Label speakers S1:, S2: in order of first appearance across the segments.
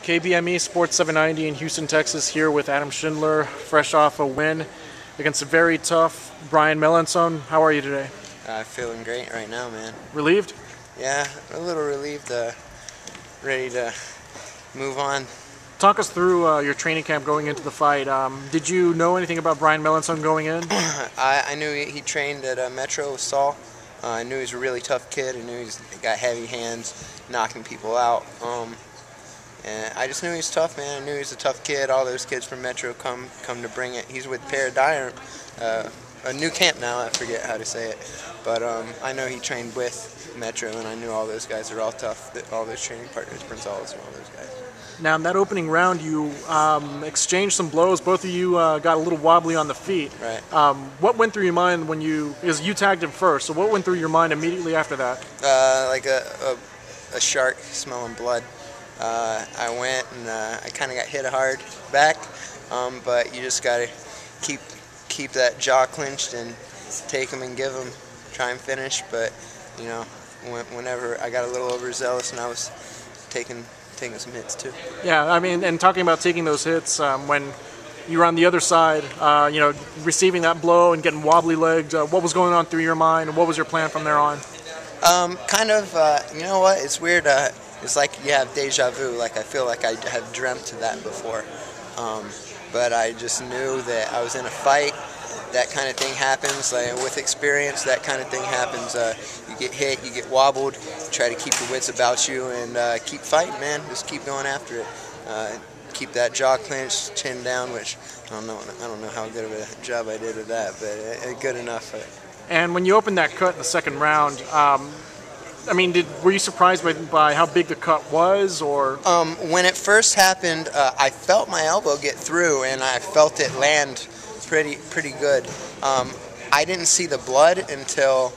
S1: KBME Sports 790 in Houston, Texas, here with Adam Schindler, fresh off a win against a very tough Brian Melancon. How are you today?
S2: Feeling great right now, man.
S1: Relieved?
S2: Yeah, a little relieved, ready to move on.
S1: Talk us through your training camp going into the fight. Did you know anything about Brian Melancon going in?
S2: I knew he trained at Metro with Saul. I knew he was a really tough kid. I knew he got heavy hands, knocking people out. And I just knew he was tough, man. I knew he was a tough kid. All those kids from Metro come to bring it. He's with Paradigm, a new camp now. I forget how to say it, but I know he trained with Metro, and I knew all those guys are all tough. All those training partners, Gonzalez and all those guys.
S1: Now, in that opening round, you exchanged some blows. Both of you got a little wobbly on the feet.
S2: Right.
S1: What went through your mind when you tagged him first? So what went through your mind immediately after that?
S2: Like a shark smelling blood. I went and I kind of got hit hard back, but you just got to keep that jaw clinched and take them and give them, try and finish. But you know, whenever I got a little overzealous and I was taking some hits too.
S1: Yeah, I mean, and talking about taking those hits, when you were on the other side, you know, receiving that blow and getting wobbly legged, what was going on through your mind, and what was your plan from there on?
S2: You know what? It's weird. It's like you have deja vu. Like I feel like I have dreamt that before, but I just knew that I was in a fight. That kind of thing happens. Like, with experience, that kind of thing happens. You get hit, you get wobbled. Try to keep your wits about you and keep fighting, man. Just keep going after it. Keep that jaw clenched, chin down. Which I don't know how good of a job I did with that, but good enough.
S1: And when you opened that cut in the second round, I mean, were you surprised by how big the cut was, or?
S2: When it first happened, I felt my elbow get through, and I felt it land pretty good. I didn't see the blood until,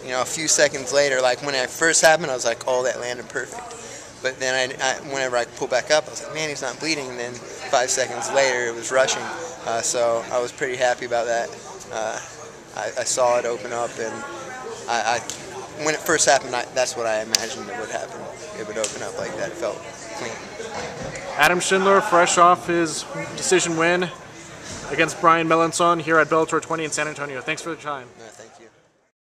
S2: you know, a few seconds later. Like when it first happened, I was like, "Oh, that landed perfect." But then whenever I pulled back up, I was like, "Man, he's not bleeding." And then 5 seconds later, it was rushing. So I was pretty happy about that. I saw it open up, and when it first happened, that's what I imagined it would happen. It would open up like that. It felt clean.
S1: Adam Schindler, fresh off his decision win against Brian Melancon here at Bellator 20 in San Antonio. Thanks for the time.